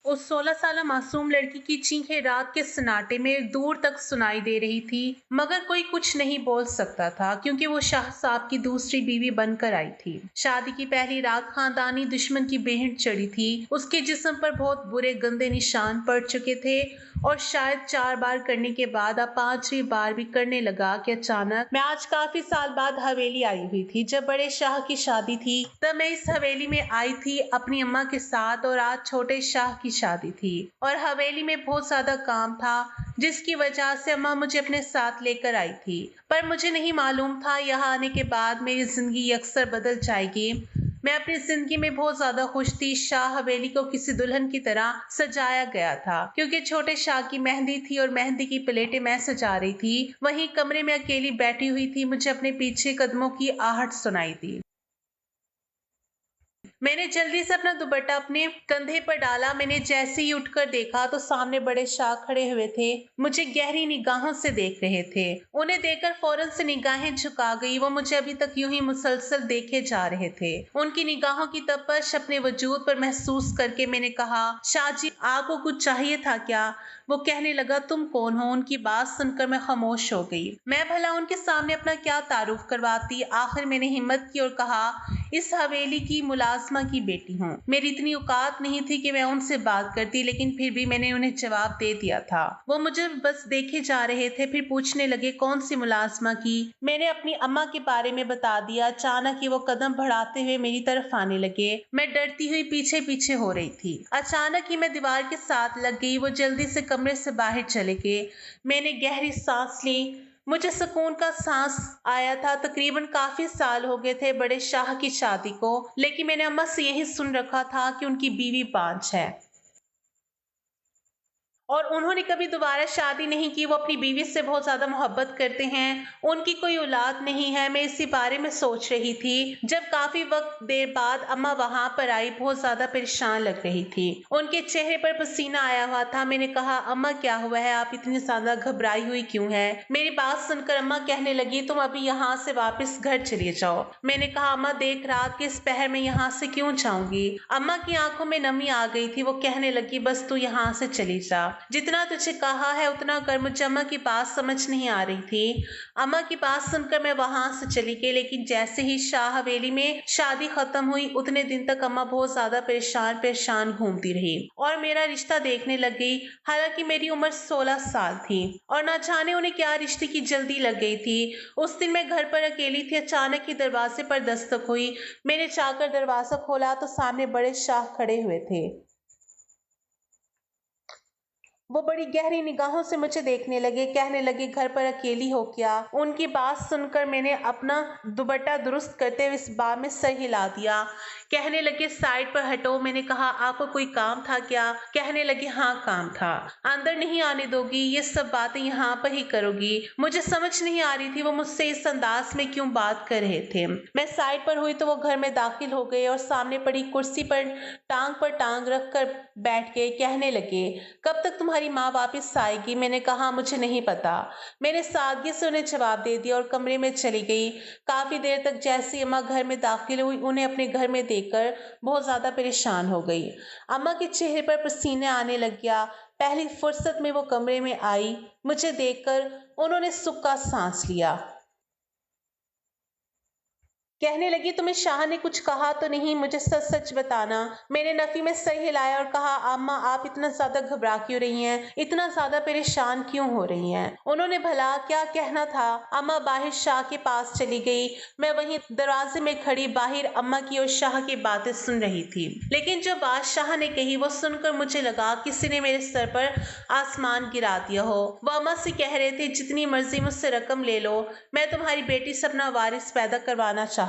उस 16 साला मासूम लड़की की चीखें रात के सन्नाटे में दूर तक सुनाई दे रही थी, मगर कोई कुछ नहीं बोल सकता था क्योंकि वो शाह साहब की दूसरी बीवी बनकर आई थी। शादी की पहली रात खानदानी दुश्मन की बेहद चढ़ी थी। उसके जिस्म पर बहुत बुरे गंदे निशान पड़ चुके थे और शायद 4 बार करने के बाद अब 5वीं बार भी करने लगा कि अचानक मैं आज काफी साल बाद हवेली आई हुई थी। जब बड़े शाह की शादी थी तब मैं इस हवेली में आई थी अपनी अम्मा के साथ, और आज छोटे शाह की शादी थी और हवेली में बहुत ज्यादा काम था जिसकी वजह से अम्मा मुझे अपने साथ लेकर आई थी। पर मुझे नहीं मालूम था यहाँ आने के बाद मेरी जिंदगी अक्सर बदल जाएगी। मैं अपनी जिंदगी में बहुत ज्यादा खुश थी। शाह हवेली को किसी दुल्हन की तरह सजाया गया था क्योंकि छोटे शाह की मेहंदी थी और मेहंदी की प्लेटें मैं सजा रही थी। वहीं कमरे में अकेली बैठी हुई थी, मुझे अपने पीछे कदमों की आहट सुनाई दी। मैंने जल्दी से अपना दुपट्टा अपने कंधे पर डाला। मैंने जैसे ही उठकर देखा तो सामने बड़े शाह खड़े हुए थे, मुझे गहरी निगाहों से देख रहे थे। उन्हें देखकर फौरन से निगाहें झुका गई। वो मुझे अभी तक यूं ही मुसलसल देखे जा रहे थे। उनकी निगाहों की तपश अपने वजूद पर महसूस करके मैंने कहा, शाह जी आपको कुछ चाहिए था क्या? वो कहने लगा, तुम कौन हो? उनकी बात सुनकर मैं खामोश हो गई। मैं भला उनके सामने अपना क्या तारुफ करवाती। आखिर मैंने हिम्मत की और कहा, इस हवेली की मुलाजमा की बेटी हूँ। मेरी इतनी औकात नहीं थी कि मैं उनसे बात करती, लेकिन फिर भी मैंने उन्हें जवाब दे दिया था। वो मुझे बस देखे जा रहे थे, फिर पूछने लगे, कौन सी मुलाजमा की? मैंने अपनी अम्मा के बारे में बता दिया। अचानक ही वो कदम बढ़ाते हुए मेरी तरफ आने लगे। मैं डरती हुई पीछे पीछे हो रही थी। अचानक ही मैं दीवार के साथ लग गई। वो जल्दी से कमरे से बाहर चले गए। मैंने गहरी सांस ली। मुझे सुकून का सांस आया था। तकरीबन काफी साल हो गए थे बड़े शाह की शादी को, लेकिन मैंने अम्मा से यही सुन रखा था कि उनकी बीवी 5 है और उन्होंने कभी दोबारा शादी नहीं की। वो अपनी बीवी से बहुत ज्यादा मोहब्बत करते हैं। उनकी कोई औलाद नहीं है। मैं इसी बारे में सोच रही थी जब काफी वक्त देर बाद अम्मा वहां पर आई। बहुत ज्यादा परेशान लग रही थी। उनके चेहरे पर पसीना आया हुआ था। मैंने कहा, अम्मा क्या हुआ है? आप इतनी ज्यादा घबराई हुई क्यों है? मेरी बात सुनकर अम्मा कहने लगी, तुम अभी यहाँ से वापस घर चली जाओ। मैंने कहा, अम्मा देख रात के इस पहर में यहाँ से क्यों जाऊंगी? अम्मा की आंखों में नमी आ गई थी। वो कहने लगी, बस तू यहाँ से चली जा, जितना तुझे कहा है उतना कर। मुझे अम्मा की बात समझ नहीं आ रही थी। अम्मा की बात सुनकर मैं वहां से चली गई, लेकिन जैसे ही शाह हवेली में शादी खत्म हुई उतने दिन तक अम्मा बहुत ज्यादा परेशान परेशान घूमती रही और मेरा रिश्ता देखने लग गई। हालांकि मेरी उम्र 16 साल थी और ना जाने उन्हें क्या रिश्ते की जल्दी लग गई थी। उस दिन मैं घर पर अकेली थी। अचानक ही दरवाजे पर दस्तक हुई। मैंने जाकर दरवाजा खोला तो सामने बड़े शाह खड़े हुए थे। वो बड़ी गहरी निगाहों से मुझे देखने लगे। कहने लगे, घर पर अकेली हो क्या? उनकी बात सुनकर मैंने अपना दुपट्टा दुरुस्त करते हुए इस बार में सर हिला दिया। कहने लगे, साइड पर हटो। मैंने कहा, आपको कोई काम था क्या? कहने लगे, हाँ काम था। अंदर नहीं आने दोगी? ये सब बातें यहाँ पर ही करोगी? मुझे समझ नहीं आ रही थी वो मुझसे इस अंदाज में क्यों बात कर रहे थे। मैं साइड पर हुई तो वो घर में दाखिल हो गए और सामने पड़ी कुर्सी पर टांग रख कर बैठ गए। कहने लगे, कब तक तुम्हारी माँ वापस आएगी? मैंने कहा, मुझे नहीं पता। मैंने सादगी से उन्हें जवाब दे दिया और कमरे में चली गई। काफी देर तक जैसे ही अम्मा घर में दाखिल हुई उन्हें अपने घर में देखकर बहुत ज्यादा परेशान हो गई। अम्मा के चेहरे पर पसीने आने लग गया। पहली फुर्सत में वो कमरे में आई। मुझे देखकर उन्होंने सुख का सांस लिया। कहने लगी, तुम्हें शाह ने कुछ कहा तो नहीं? मुझे सच सच बताना। मैंने नफी में सर हिलाया और कहा, अम्मा आप इतना ज्यादा घबरा क्यों रही हैं? इतना ज्यादा परेशान क्यों हो रही हैं? उन्होंने भला क्या कहना था? अम्मा बाहर शाह के पास चली गई। मैं वहीं दरवाजे में खड़ी बाहर अम्मा की और शाह की बातें सुन रही थी। लेकिन जो बात शाह ने कही वो सुनकर मुझे लगा किसी ने मेरे सर पर आसमान गिरा दिया हो। वो अम्मा से कह रहे थे, जितनी मर्जी मुझसे रकम ले लो, मैं तुम्हारी बेटी से अपना वारिस पैदा करवाना चाहता हूँ।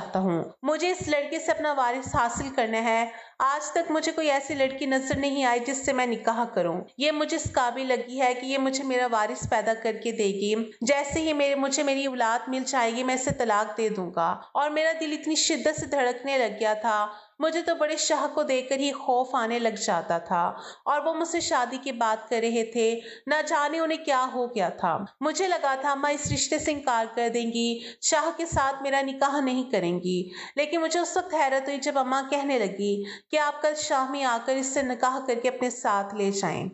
मुझे इस लड़के से अपना वारिस हासिल करना है। आज तक मुझे कोई ऐसी लड़की नजर नहीं आई जिससे मैं निकाह करूं। ये मुझे इस काबिल लगी है कि ये मुझे मेरा वारिस पैदा करके देगी। जैसे ही मुझे मेरी औलाद मिल जाएगी मैं इसे तलाक दे दूंगा। और मेरा दिल इतनी शिद्दत से धड़कने लग गया था। मुझे तो बड़े शाह को देखकर ही खौफ आने लग जाता था और वो मुझसे शादी की बात कर रहे थे। ना जाने उन्हें क्या हो गया था। मुझे लगा था अम्मा इस रिश्ते से इनकार कर देंगी, शाह के साथ मेरा निकाह नहीं करेंगी। लेकिन मुझे उस वक्त हैरत हुई जब अम्मा कहने लगी कि आप कल शाम ही आकर इससे निकाह करके अपने साथ ले जाएं।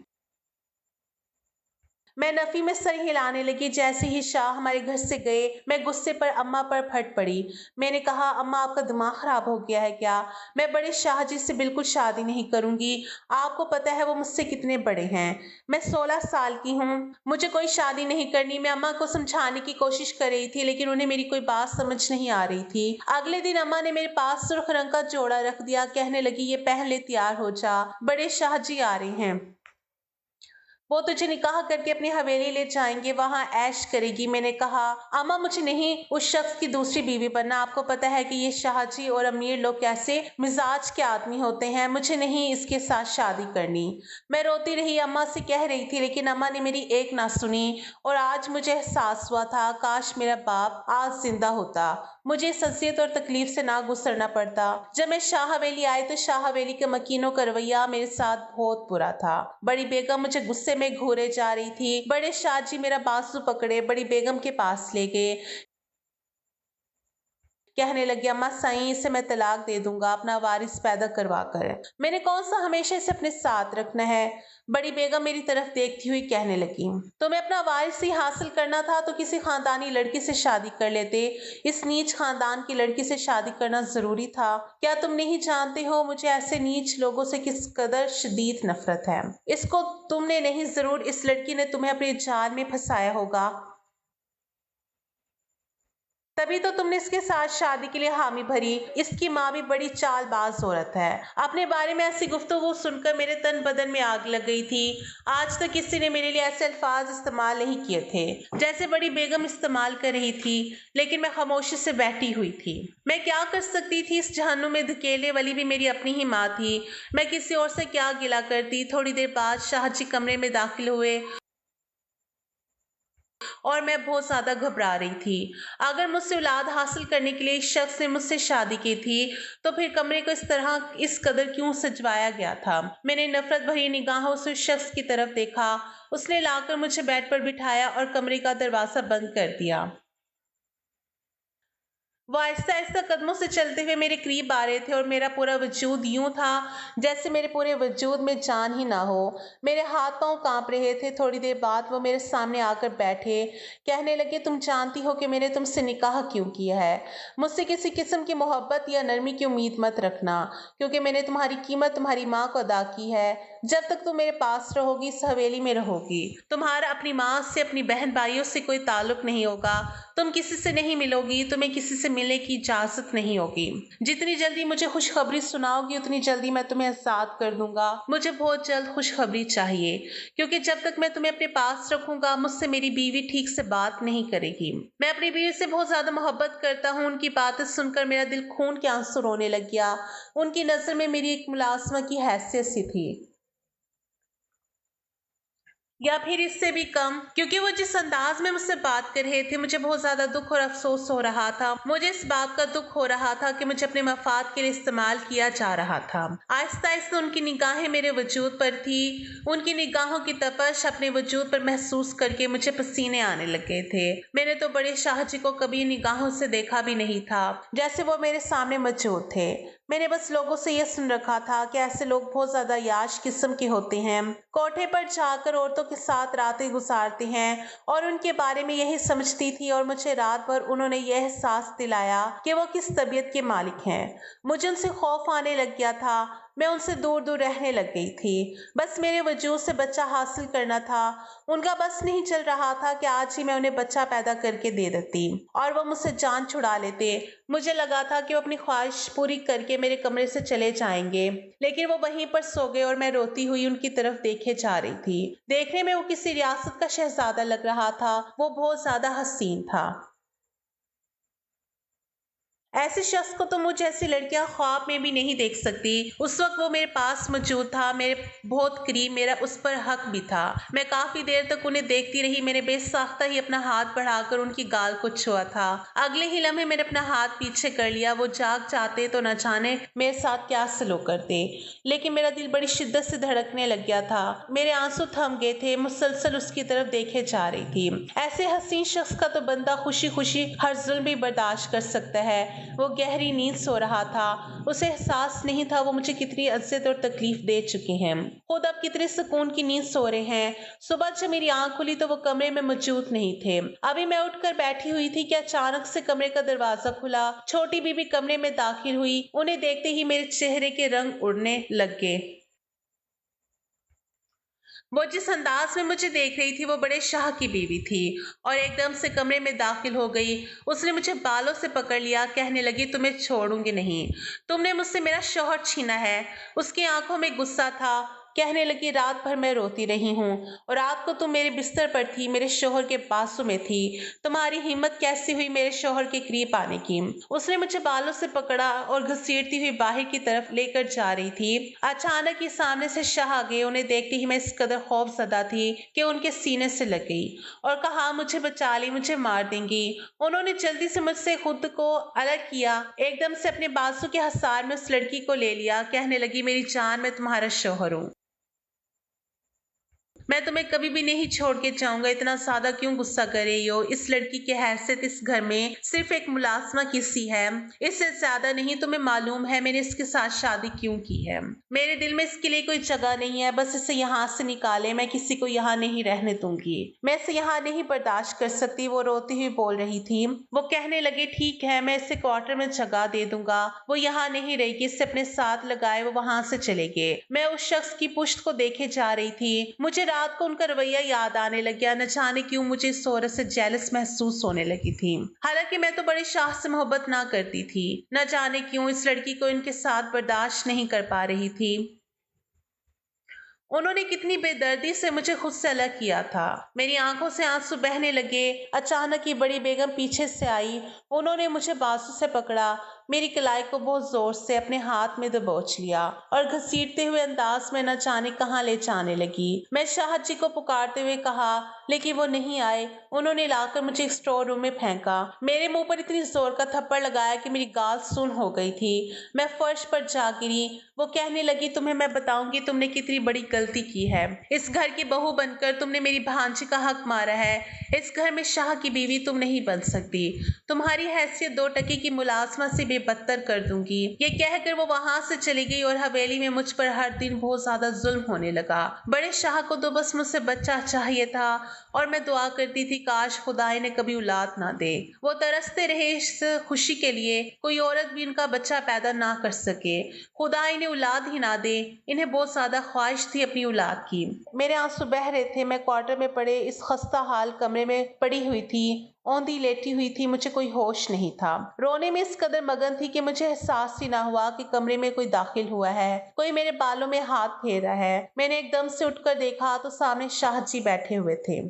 मैं नफी में सर हिलाने लगी। जैसे ही शाह हमारे घर से गए मैं गुस्से पर अम्मा पर फट पड़ी। मैंने कहा, अम्मा आपका दिमाग खराब हो गया है क्या? मैं बड़े शाह जी से बिल्कुल शादी नहीं करूंगी। आपको पता है वो मुझसे कितने बड़े हैं। मैं 16 साल की हूँ, मुझे कोई शादी नहीं करनी। मैं अम्मा को समझाने की कोशिश कर रही थी लेकिन उन्हें मेरी कोई बात समझ नहीं आ रही थी। अगले दिन अम्मा ने मेरे पास सुर्ख रंग का जोड़ा रख दिया। कहने लगी, ये पहन ले, तैयार हो जा, बड़े शाह जी आ रहे हैं, वो तुझे निकाह करके अपनी हवेली ले जाएंगे, वहां ऐश करेगी। मैंने कहा, अम्मा मुझे नहीं उस शख्स की दूसरी बीवी बनना। आपको पता है कि ये शाहजी और अमीर लोग कैसे मिजाज के आदमी होते हैं। मुझे नहीं इसके साथ शादी करनी। मैं रोती रही, अम्मा से कह रही थी लेकिन अम्मा ने मेरी एक ना सुनी। और आज मुझे एहसास हुआ था, काश मेरा बाप आज जिंदा होता, मुझे इस अजियत और तकलीफ से ना गुजरना पड़ता। जब मैं शाह हवेली आई तो शाह हवेली के मकीनों का रवैया मेरे साथ बहुत बुरा था। बड़ी बेगम मुझे गुस्से में घूरे जा रही थी। बड़े शाह जी मेरा बाजू पकड़े बड़ी बेगम के पास ले गए। कहने लगे, अम्मा सही, इसे मैं तलाक दे दूंगा अपना वारिस पैदा करवा कर। मैंने कौन सा हमेशा इसे अपने साथ रखना है? बड़ी बेगम मेरी तरफ देखती हुई कहने लगी, तुम्हें अपना वारिस ही हासिल करना था तो किसी खानदानी लड़की से शादी कर लेते। इस नीच खानदान की लड़की से शादी करना जरूरी था? क्या तुम नहीं जानते हो मुझे ऐसे नीच लोगों से किस कदर शदीद नफरत है? इसको तुमने नहीं, जरूर इस लड़की ने तुम्हें अपने जाल में फंसाया होगा, तभी तो तुमने इसके साथ शादी के लिए हामी भरी। इसकी माँ भी बड़ी चालबाज औरत है। अपने बारे में ऐसी गुफ्तगू सुनकर मेरे तन बदन में आग लग गई थी। आज तक किसी ने मेरे लिए ऐसे अल्फाज इस्तेमाल नहीं किए थे जैसे बड़ी बेगम इस्तेमाल कर रही थी। लेकिन मैं खामोशी से बैठी हुई थी। मैं क्या कर सकती थी? इस जहन्नुम में धकेलने वाली भी मेरी अपनी ही माँ थी। मैं किसी और से क्या गिला करती? थोड़ी देर बाद शाहजी कमरे में दाखिल हुए और मैं बहुत ज्यादा घबरा रही थी। अगर मुझसे औलाद हासिल करने के लिए इस शख्स ने मुझसे शादी की थी तो फिर कमरे को इस तरह इस कदर क्यों सजवाया गया था? मैंने नफरत भरी निगाहों से उस शख्स की तरफ देखा। उसने लाकर मुझे बेड पर बिठाया और कमरे का दरवाजा बंद कर दिया। वो आहिस्ता आहिस्ता कदमों से चलते हुए मेरे करीब आ रहे थे और मेरा पूरा वजूद यूं था जैसे मेरे पूरे वजूद में जान ही ना हो। मेरे हाथ पांव कांप रहे थे। थोड़ी देर बाद वो मेरे सामने आकर बैठे। कहने लगे, तुम जानती हो कि मैंने तुमसे निकाह क्यों किया है? मुझसे किसी किस्म की मोहब्बत या नरमी की उम्मीद मत रखना, क्योंकि मैंने तुम्हारी कीमत तुम्हारी माँ को अदा की है। जब तक तुम मेरे पास रहोगी, इस हवेली में रहोगी, तुम्हारा अपनी माँ से अपनी बहन भाइयों से कोई ताल्लुक नहीं होगा। तुम किसी से नहीं मिलोगी, तुम्हें किसी से मिलने की इजाजत नहीं होगी। जितनी जल्दी मुझे खुशखबरी सुनाओगी उतनी जल्दी मैं तुम्हें आजाद कर दूंगा। मुझे बहुत जल्द खुशखबरी चाहिए, क्योंकि जब तक मैं तुम्हें अपने पास रखूंगा मुझसे मेरी बीवी ठीक से बात नहीं करेगी। मैं अपनी बीवी से बहुत ज्यादा मोहब्बत करता हूँ। उनकी बातें सुनकर मेरा दिल खून के आंसू रोने लग गया। उनकी नजर में मेरी एक मुलाजमा की हैसियत सी थी, या फिर इससे भी कम, क्योंकि वो जिस अंदाज में मुझसे बात कर रहे थे मुझे बहुत ज्यादा दुख और अफसोस हो रहा था। मुझे इस बात का दुख हो रहा था कि मुझे अपने मफाद के लिए इस्तेमाल किया जा रहा था। आहिस्ता आहिस्ता उनकी निगाहें मेरे वजूद पर थी। उनकी निगाहों की तपश अपने वजूद पर महसूस करके मुझे पसीने आने लग गए थे। मैंने तो बड़े शाह जी को कभी निगाहों से देखा भी नहीं था जैसे वो मेरे सामने मौजूद थे। मैंने बस लोगों से यह सुन रखा था कि ऐसे लोग बहुत ज्यादा याश किस्म के होते हैं, कोठे पर जाकर औरतों के साथ रातें गुजारते हैं, और उनके बारे में यही समझती थी। और मुझे रात भर उन्होंने यह एहसास दिलाया कि वो किस तबीयत के मालिक हैं। मुझे उनसे खौफ आने लग गया था। मैं उनसे दूर दूर रहने लग गई थी। बस मेरे वजूद से बच्चा हासिल करना था। उनका बस नहीं चल रहा था कि आज ही मैं उन्हें बच्चा पैदा करके दे देती और वो मुझसे जान छुड़ा लेते। मुझे लगा था कि वो अपनी ख्वाहिश पूरी करके मेरे कमरे से चले जाएंगे, लेकिन वो वहीं पर सो गए और मैं रोती हुई उनकी तरफ देखे जा रही थी। देखने में वो किसी रियासत का शहजादा लग रहा था। वो बहुत ज्यादा हसीन था। ऐसे शख्स को तो मुझ जैसी लड़कियां ख्वाब में भी नहीं देख सकती। उस वक्त वो मेरे पास मौजूद था, मेरे बहुत करीब, मेरा उस पर हक भी था। मैं काफी देर तक उन्हें देखती रही। मैंने बेसाख्ता ही अपना हाथ बढ़ाकर उनकी गाल को छुआ था। अगले ही लम्हे मैंने अपना हाथ पीछे कर लिया। वो जाग जाते तो न जाने मेरे साथ क्या सलूक करते, लेकिन मेरा दिल बड़ी शिद्दत से धड़कने लग गया था। मेरे आंसू थम गए थे। मुसलसल उसकी तरफ देखे जा रही थी। ऐसे हसीन शख्स का तो बंदा खुशी खुशी हर जुल्म भी बर्दाश्त कर सकता है। वो गहरी नींद सो रहा था। उसे एहसास नहीं था वो मुझे कितनी अज़्ज़त और तकलीफ दे चुके हैं। खुद अब कितने सुकून की नींद सो रहे हैं। सुबह जब मेरी आंख खुली तो वो कमरे में मौजूद नहीं थे। अभी मैं उठकर बैठी हुई थी कि अचानक से कमरे का दरवाजा खुला। छोटी बीबी कमरे में दाखिल हुई। उन्हें देखते ही मेरे चेहरे के रंग उड़ने लग गए। वो जिस अंदाज में मुझे देख रही थी वो बड़े शाह की बीवी थी और एकदम से कमरे में दाखिल हो गई। उसने मुझे बालों से पकड़ लिया, कहने लगी तुम्हें छोड़ूंगी नहीं, तुमने मुझसे मेरा शौहर छीना है। उसकी आंखों में गुस्सा था। कहने लगी रात भर मैं रोती रही हूँ और रात को तुम मेरे बिस्तर पर थी, मेरे शौहर के बाजू में थी। तुम्हारी हिम्मत कैसी हुई मेरे शौहर के करीब आने की। उसने मुझे बालों से पकड़ा और घसीटती हुई बाहर की तरफ लेकर जा रही थी। अचानक ही सामने से शाह आ गए। उन्हें देखते ही मैं इस कदर खौफजदा थी कि उनके सीने से लग गई और कहा मुझे बचा ली, मुझे मार देंगी। उन्होंने जल्दी से मुझसे खुद को अलग किया। एकदम से अपने बाजू के हसार में उस लड़की को ले लिया। कहने लगी मेरी जान, मैं तुम्हारा शौहर हूँ, मैं तुम्हें कभी भी नहीं छोड़ के जाऊंगा। इतना ज्यादा क्यों गुस्सा कर रही हो? इस लड़की की हैसियत इस घर में सिर्फ एक मुलाजमा की सी है, इससे ज्यादा नहीं। तुम्हें मालूम है मैंने इसके साथ शादी क्यों की है? मेरे दिल में इसके लिए कोई जगह नहीं है। बस इसे यहाँ से निकाले, मैं किसी को यहाँ नहीं रहने दूंगी, मैं इसे यहाँ नहीं बर्दाश्त कर सकती। वो रोती हुई बोल रही थी। वो कहने लगे ठीक है, मैं इसे क्वार्टर में जगह दे दूंगा, वो यहाँ नहीं रहेगी। इससे अपने साथ लगाए वो वहां से चले गए। मैं उस शख्स की पुश्त को देखे जा रही थी। मुझे रात को उनका रवैया याद आने लग गया। न जाने क्यों मुझे इस औरत से जेलस महसूस होने लगी थी। हालांकि मैं तो बड़े शाह से मोहब्बत ना करती थी। न जाने क्यों इस लड़की को इनके साथ बर्दाश्त नहीं कर पा रही थी। उन्होंने कितनी बेदर्दी से मुझे खुद से अलग किया था। मेरी आंखों से आंसू बहने लगे। अचानक ही बड़ी बेगम पीछे से आई। उन्होंने मुझे बाजू से पकड़ा, मेरी कलाई को बहुत जोर से अपने हाथ में दबोच लिया और घसीटते हुए अंदाज में न जाने कहाँ ले जाने लगी। मैं शाह जी को पुकारते हुए कहा, लेकिन वो नहीं आए। उन्होंने लाकर मुझे एक स्टोर रूम में फेंका। मेरे मुंह पर इतनी जोर का थप्पड़ लगाया कि मेरी गाल सुन्न हो गई थी। मैं फर्श पर जा गिरी। वो कहने लगी तुम्हें मैं बताऊंगी तुमने कितनी बड़ी गलती की है। इस घर की बहू बनकर तुमने मेरी भांजी का हक मारा है। इस घर में शाह की बीवी तुम नहीं बन सकती। तुम्हारी हैसियत 2 टके की मुलाजमा से भी बदतर कर दूंगी। ये कहकर वो वहां से चली गई और हवेली में मुझ पर हर दिन बहुत ज्यादा जुल्म होने लगा। बड़े शाह को तो बस मुझसे बच्चा चाहिए था और मैं दुआ करती थी काश खुदा इन्हें कभी औलाद ना दे। वो तरसते रहे इस खुशी के लिए कोई औरत भी इनका बच्चा पैदा ना कर सके। खुदा इन्हें औलाद ही ना दे। इन्हें बहुत ज्यादा ख्वाहिश थी अपनी औलाद की। मेरे आंसू बह रहे थे। मैं क्वार्टर में पड़े इस खस्ता हाल कमरे में पड़ी हुई थी, औंधी लेटी हुई थी। मुझे कोई होश नहीं था। रोने में इस कदर मगन थी कि मुझे एहसास ही ना हुआ कि कमरे में कोई दाखिल हुआ है, कोई मेरे बालों में हाथ फेर रहा है। मैंने एकदम से उठकर देखा तो सामने शाह जी बैठे हुए थे।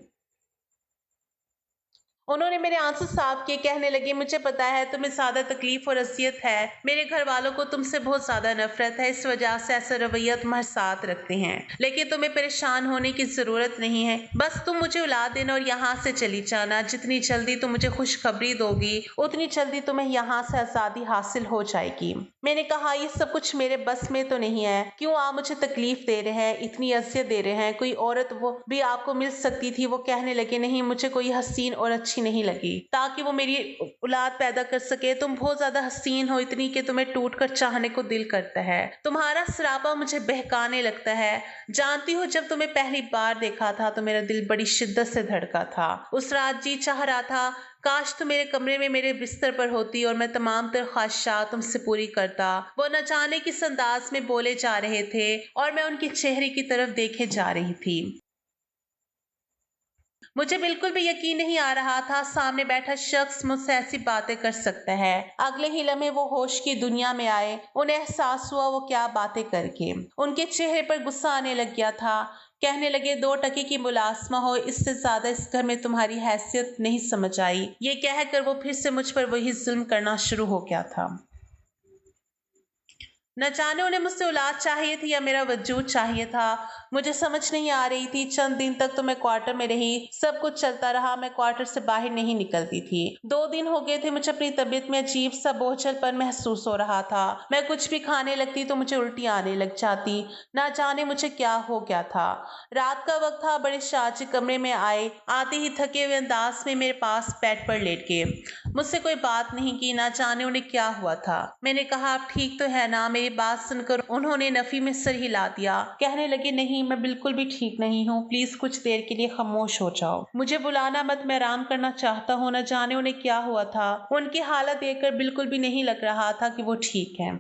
उन्होंने मेरे आंसू साफ किए। कहने लगे मुझे पता है तुम्हें ज्यादा तकलीफ और अजियत है। मेरे घर वालों को तुमसे बहुत ज्यादा नफरत है, इस वजह से ऐसा रवैया तुम्हारे साथ रखते हैं। लेकिन तुम्हें परेशान होने की जरूरत नहीं है। बस तुम मुझे औलाद देना और यहाँ से चली जाना। जितनी जल्दी तुम मुझे खुशखबरी दोगी उतनी जल्दी तुम्हें यहाँ से आजादी हासिल हो जाएगी। मैंने कहा ये सब कुछ मेरे बस में तो नहीं है। क्यों आप मुझे तकलीफ दे रहे हैं, इतनी अजियत दे रहे हैं? कोई औरत वो भी आपको मिल सकती थी। वो कहने लगे नहीं, मुझे कोई हसीन और अच्छी नहीं लगी ताकि वो मेरी औलाद पैदा कर सके। तुम बहुत ज्यादा हसीन हो, इतनी कि तुम्हें टूट कर चाहने को दिल करता है। तुम्हारा सरापा मुझे बहकाने लगता है। जानती हो जब तुम्हें पहली बार देखा था तो मेरा दिल बड़ी शिद्दत से धड़का था। उस रात जी चाह रहा था काश तुम मेरे कमरे में मेरे बिस्तर पर होती और मैं तमाम तर ख्वाहिशात तुमसे पूरी करता। वो न जाने किस अंदाज में बोले जा रहे थे और मैं उनके चेहरे की तरफ देखे जा रही थी। मुझे बिल्कुल भी यकीन नहीं आ रहा था सामने बैठा शख्स मुझसे ऐसी बातें कर सकता है। अगले ही लम्हे वो होश की दुनिया में आए। उन्हें एहसास हुआ वो क्या बातें करके। उनके चेहरे पर गुस्सा आने लग गया था। कहने लगे 2 टके की मुलाजमा हो, इससे ज्यादा इस घर में तुम्हारी हैसियत नहीं समझ आई। ये कहकर वो फिर से मुझ पर वही जुल्म करना शुरू हो गया था। न जाने उन्हें मुझसे औलाद चाहिए थी या मेरा वजूद चाहिए था, मुझे समझ नहीं आ रही थी। चंद दिन तक तो मैं क्वार्टर में रही, सब कुछ चलता रहा, मैं क्वार्टर से बाहर नहीं निकलती थी। 2 दिन हो गए थे, मुझे अपनी तबीयत में अजीब सा बोझलपन महसूस हो रहा था। मैं कुछ भी खाने लगती तो मुझे उल्टी आने लग जाती। ना जाने मुझे क्या हो गया था। रात का वक्त था, बड़े शाहजी कमरे में आए। आते ही थके हुए अंदाज में मेरे पास बेड पर लेट गए। मुझसे कोई बात नहीं की, ना जाने उन्हें क्या हुआ था। मैंने कहा, आप ठीक तो है ना? मेरी बात सुनकर उन्होंने नफी में सर हिला दिया। कहने लगे, नहीं, मैं बिल्कुल भी ठीक नहीं हूँ, प्लीज कुछ देर के लिए खामोश हो जाओ, मुझे बुलाना मत, मैं आराम करना चाहता हूँ। न जाने उन्हें क्या हुआ था। उनकी हालत देखकर बिल्कुल भी नहीं लग रहा था कि वो ठीक है।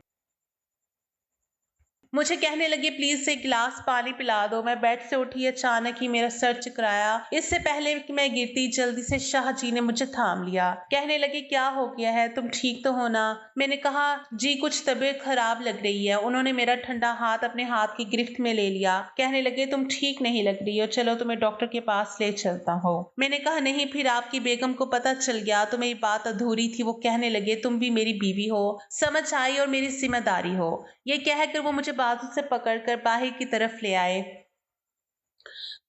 मुझे कहने लगे, प्लीज एक गिलास पानी पिला दो। मैं बेड से उठी, अचानक ही मेरा सर चकराया। इससे पहले कि मैं गिरती, जल्दी से शाह जी ने मुझे थाम लिया। कहने लगे, क्या हो गया है, तुम ठीक तो हो ना? मैंने कहा, जी कुछ तबीयत खराब लग रही है। उन्होंने मेरा ठंडा हाथ अपने हाथ की गिरफ्त में ले लिया। कहने लगे, तुम ठीक नहीं लग रही हो, चलो तुम्हें डॉक्टर के पास ले चलता हूँ। मैंने कहा, नहीं, फिर आपकी बेगम को पता चल गया तो मेरी बात अधूरी थी। वो कहने लगे, तुम भी मेरी बीवी हो, समझ आई, और मेरी जिम्मेदारी हो। ये कहकर वो मुझे बाजू से पकड़कर बाहर की तरफ ले आए।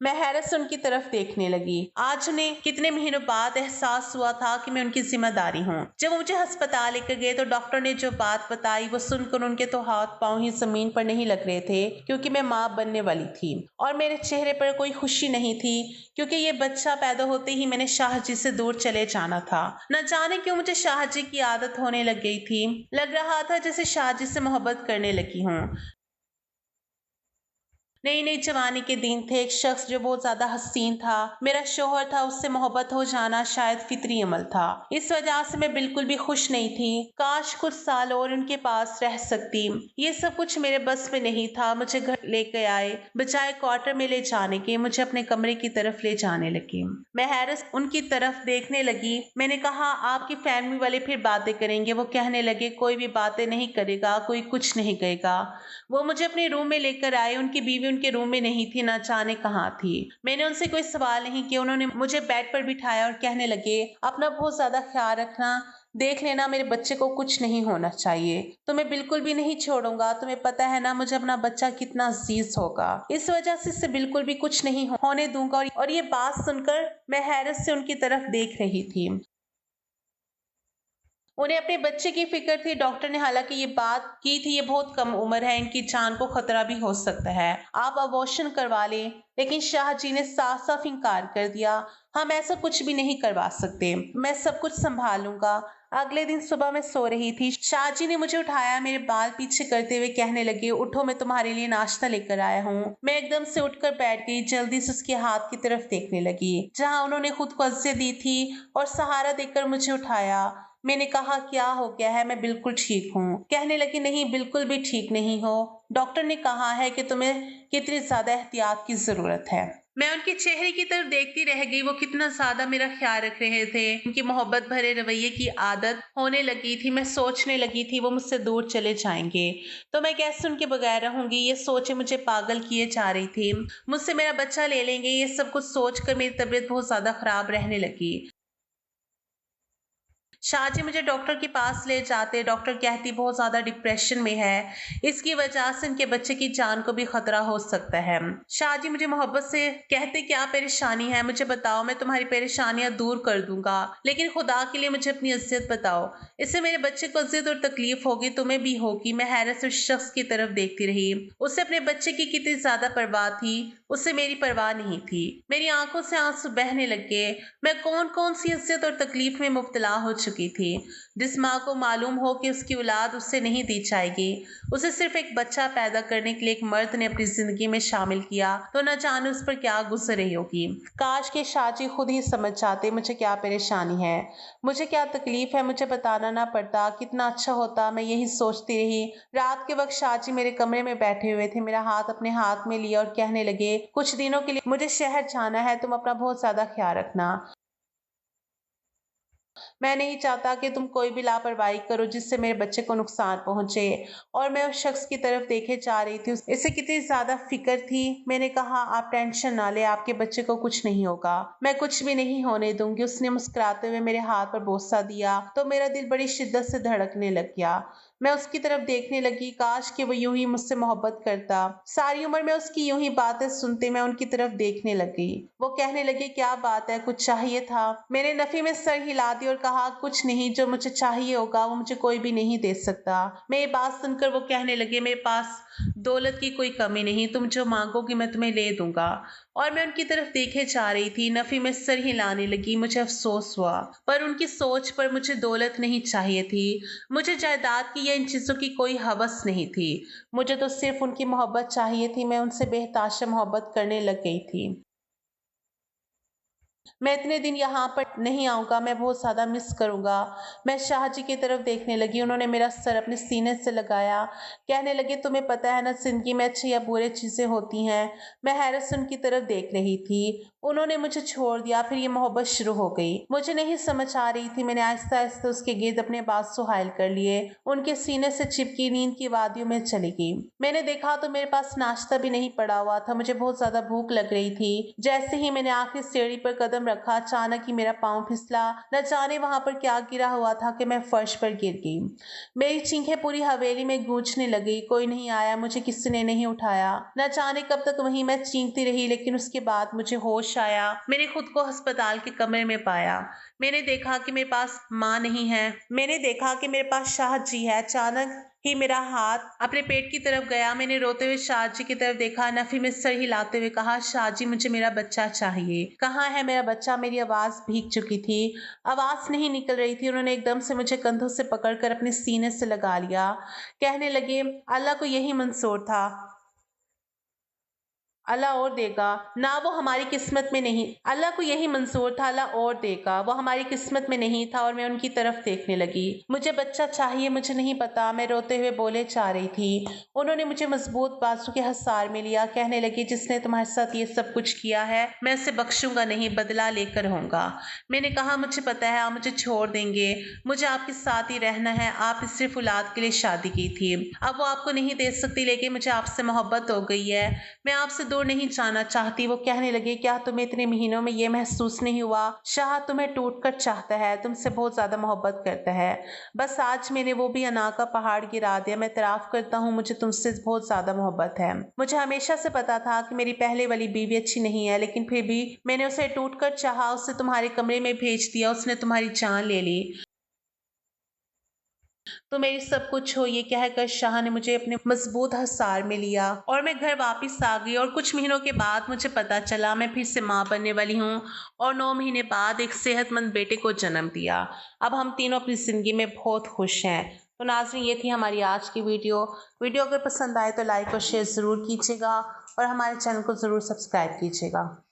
मैं हैरत से उनकी तरफ देखने लगी। आज उन्हें कितने महीनों बाद एहसास हुआ था कि मैं उनकी जिम्मेदारी हूँ। जब वो मुझे अस्पताल लेकर गए तो डॉक्टर ने जो बात बताई वो सुनकर उनके तो हाथ पांव ही जमीन पर नहीं लग रहे थे, क्योंकि मैं माँ बनने वाली थी। और मेरे चेहरे पर कोई खुशी नहीं थी, क्योंकि ये बच्चा पैदा होते ही मैंने शाहजी से दूर चले जाना था। न जाने क्यों मुझे शाहजी की आदत होने लग गई थी। लग रहा था जैसे शाहजी से मोहब्बत करने लगी हूँ। नई नई जवानी के दिन थे। एक शख्स जो बहुत ज्यादा हसीन था, मेरा शोहर था, उससे मोहब्बत हो जाना शायद फितरी अमल था। इस वजह से मैं बिल्कुल भी खुश नहीं थी। काश कुछ साल और उनके पास रह सकती। ये सब कुछ मेरे बस में नहीं था। मुझे घर लेकर आए, बजाय क्वार्टर में ले जाने के मुझे अपने कमरे की तरफ ले जाने लगे। मैं हैरत उनकी तरफ देखने लगी। मैंने कहा, आपकी फैमिली वाले फिर बातें करेंगे? वो कहने लगे, कोई भी बातें नहीं करेगा, कोई कुछ नहीं कहेगा। वो मुझे अपने रूम में लेकर आए। उनकी बीवी उनके रूम में नहीं थी, ना जाने कहाँ थी। मैंने उनसे कोई सवाल नहीं किया। उन्होंने मुझे बेड पर बिठाया और कहने लगे, अपना बहुत ज्यादा ख्याल रखना, देख लेना मेरे बच्चे को कुछ नहीं होना चाहिए। तुम्हें बिल्कुल भी नहीं छोड़ूंगा। तुम्हें पता है ना मुझे अपना बच्चा कितना अजीज होगा। इस वजह से इससे बिल्कुल भी कुछ नहीं होने दूंगा। और ये बात सुनकर मैं हैरत से उनकी तरफ देख रही थी। उन्हें अपने बच्चे की फिक्र थी। डॉक्टर ने हालांकि ये बात की थी, ये बहुत कम उम्र है, इनकी जान को खतरा भी हो सकता है, आप अबॉर्शन करवा लें। लेकिन शाह जी ने साफ साफ इनकार कर दिया। हम ऐसा कुछ भी नहीं करवा सकते, मैं सब कुछ संभालूंगा। अगले दिन सुबह मैं सो रही थी, शाह जी ने मुझे उठाया, मेरे बाल पीछे करते हुए कहने लगे, उठो, मैं तुम्हारे लिए नाश्ता लेकर आया हूँ। मैं एकदम से उठकर बैठ गई, जल्दी से उसके हाथ की तरफ देखने लगी जहाँ उन्होंने खुद को अज़ियत दी थी, और सहारा देकर मुझे उठाया। मैंने कहा, क्या हो गया है? मैं बिल्कुल ठीक हूँ। कहने लगी, नहीं, बिल्कुल भी ठीक नहीं हो। डॉक्टर ने कहा है कि तुम्हें कितनी ज्यादा एहतियात की जरूरत है। मैं उनके चेहरे की तरफ देखती रह गई। वो कितना ज्यादा मेरा ख्याल रख रहे थे। उनकी मोहब्बत भरे रवैये की आदत होने लगी थी। मैं सोचने लगी थी वो मुझसे दूर चले जाएंगे तो मैं कैसे उनके बगैर रहूंगी। ये सोचे मुझे पागल किए जा रही थी। मुझसे मेरा बच्चा ले लेंगे, ये सब कुछ सोचकर मेरी तबीयत बहुत ज्यादा खराब रहने लगी। शाहजी मुझे डॉक्टर के पास ले जाते। डॉक्टर कहती बहुत ज्यादा डिप्रेशन में है, इसकी वजह से इनके बच्चे की जान को भी खतरा हो सकता है। शाहजी मुझे मोहब्बत से कहते, क्या परेशानी है, मुझे बताओ, मैं तुम्हारी परेशानियां दूर कर दूंगा, लेकिन खुदा के लिए मुझे अपनी अजियत बताओ। इससे मेरे बच्चे को अजियत और तकलीफ होगी, तुम्हें भी होगी। मैं हैरत से उस शख्स की तरफ देखती रही। उसे अपने बच्चे की कितनी ज्यादा परवाह थी, उससे मेरी परवाह नहीं थी। मेरी आंखों से आंसू बहने लगे। मैं कौन कौन सी अजियत और तकलीफ में मुब्तला हो चुकी थी। जिस माँ को मालूम हो कि उसकी औलाद उससे नहीं दी जाएगी, उसे सिर्फ एक बच्चा पैदा करने के लिए एक मर्द ने अपनी जिंदगी में शामिल किया, तो न जाने उस पर क्या गुजर रही होगी। काश के शाहजी खुद ही समझ जाते मुझे क्या परेशानी है, मुझे क्या तकलीफ है, मुझे बताना ना पड़ता, कितना अच्छा होता। मैं यही सोचती रही। रात के वक्त शाहजी मेरे कमरे में बैठे हुए थे। मेरा हाथ अपने हाथ में लिया और कहने लगे, कुछ दिनों के लिए मुझे शहर जाना है, तुम अपना बहुत ज्यादा ख्याल रखना। मैं नहीं चाहता कि तुम कोई भी लापरवाही करो जिससे मेरे बच्चे को नुकसान पहुंचे। और मैं उस शख्स की तरफ देखे जा रही थी, इसे कितनी ज्यादा फिक्र थी। मैंने कहा, आप टेंशन ना ले, आपके बच्चे को कुछ नहीं होगा, मैं कुछ भी नहीं होने दूंगी। उसने मुस्कुराते हुए मेरे हाथ पर बोसा दिया तो मेरा दिल बड़ी शिद्दत से धड़कने लग गया। मैं उसकी तरफ देखने लगी, काश कि वो यूं ही मुझसे मोहब्बत करता। सारी उम्र मैं उसकी यूं ही बातें सुनते मैं उनकी तरफ देखने लगी। वो कहने लगे, क्या बात है, कुछ चाहिए था? मैंने नफी में सर हिला दी और कहा, कुछ नहीं, जो मुझे चाहिए होगा वो मुझे कोई भी नहीं दे सकता। मैं ये बात सुनकर वो कहने लगे, मेरे पास दौलत की कोई कमी नहीं, तुम जो मांगोगी मैं तुम्हें ले दूंगा। और मैं उनकी तरफ देखे जा रही थी, नफी में सर हिलाने लगी। मुझे अफसोस हुआ, पर उनकी सोच पर मुझे दौलत नहीं चाहिए थी, मुझे जायदाद की या इन चीजों की कोई हवस नहीं थी। मुझे तो सिर्फ उनकी मोहब्बत चाहिए थी। मैं उनसे बेहताशा मोहब्बत करने लग गई थी। मैं इतने दिन यहाँ पर नहीं आऊँगा, मैं बहुत ज़्यादा मिस करूँगा। मैं शाह जी की तरफ देखने लगी, उन्होंने मेरा सर अपने सीने से लगाया। कहने लगे, तुम्हें पता है ना, ज़िंदगी में अच्छी या बुरी चीज़ें होती हैं। मैं हैरत से उनकी तरफ देख रही थी। उन्होंने मुझे छोड़ दिया, फिर ये मोहब्बत शुरू हो गई। मुझे नहीं समझ आ रही थी। मैंने आहिस्ता आहिस्ता उसके गिर्द अपने बाल सुहायल कर लिए, उनके सीने से चिपकी नींद की वादियों में चली गई। मैंने देखा तो मेरे पास नाश्ता भी नहीं पड़ा हुआ था। मुझे बहुत ज्यादा भूख लग रही थी। जैसे ही मैंने आखिरी सीढ़ी पर कदम रखा, अचानक ही मेरा पाँव फिसला। न जाने वहां पर क्या गिरा हुआ था कि मैं फर्श पर गिर गई। मेरी चीखें पूरी हवेली में गूंजने लगी। कोई नहीं आया, मुझे किसी ने नहीं उठाया। न जाने कब तक वहीं मैं चीखती रही, लेकिन उसके बाद मुझे होश आया। मैंने खुद को अस्पताल के कमरे में पाया। मैंने देखा कि मेरे पास माँ नहीं है। मैंने देखा कि मेरे पास शाह जी है। अचानक ही मेरा हाथ अपने पेट की तरफ गया। मैंने रोते हुए शाह जी की तरफ देखा। नफी में सर हिलाते हुए कहा, शाह जी, मुझे मेरा बच्चा चाहिए। कहाँ है मेरा बच्चा? मेरी आवाज भीग चुकी थी, आवाज नहीं निकल रही थी। उन्होंने एकदम से मुझे कंधों से पकड़कर अपने सीने से लगा लिया। कहने लगे, अल्लाह को यही मंजूर था, अल्लाह और देगा ना, वो हमारी किस्मत में नहीं। अल्लाह को यही मंजूर था, अल्लाह और देगा, वो हमारी किस्मत में नहीं था। और मैं उनकी तरफ देखने लगी। मुझे बच्चा चाहिए, मुझे नहीं पता, मैं रोते हुए बोले जा रही थी। उन्होंने मुझे मजबूत बाजू के हसार में लिया। कहने लगी, जिसने तुम्हारे साथ ये सब कुछ किया है, मैं उसे बख्शूंगा नहीं, बदला लेकर होऊंगा। मैंने कहा, मुझे पता है आप मुझे छोड़ देंगे, मुझे आपके साथ ही रहना है। आप सिर्फ औलाद के लिए शादी की थी, अब वो आपको नहीं दे सकती, लेकिन मुझे आपसे मोहब्बत हो गई है, मैं आपसे दूर नहीं जाना चाहती। वो कहने लगे, क्या तुम्हें इतने महीनों में ये महसूस नहीं हुआ? शाह तुम्हें टूट कर चाहता है, तुमसे बहुत ज्यादा मोहब्बत करता है। बस आज मैंने वो भी अना का पहाड़ गिरा दिया। मैं इतराफ करता हूँ, मुझे तुमसे बहुत ज्यादा मोहब्बत है। मुझे हमेशा से पता था कि मेरी पहले वाली बीवी अच्छी नहीं है, लेकिन फिर भी मैंने उसे टूट कर चाहा, उसे तुम्हारे कमरे में भेज दिया, उसने तुम्हारी जान ले ली। तो मेरी सब कुछ हो, ये कहकर शाह ने मुझे अपने मजबूत हसार में लिया और मैं घर वापस आ गई। और कुछ महीनों के बाद मुझे पता चला मैं फिर से माँ बनने वाली हूँ और 9 महीने बाद एक सेहतमंद बेटे को जन्म दिया। अब हम तीनों अपनी जिंदगी में बहुत खुश हैं। तो नाज़रीन, ये थी हमारी आज की वीडियो। वीडियो अगर पसंद आए तो लाइक और शेयर ज़रूर कीजिएगा और हमारे चैनल को ज़रूर सब्सक्राइब कीजिएगा।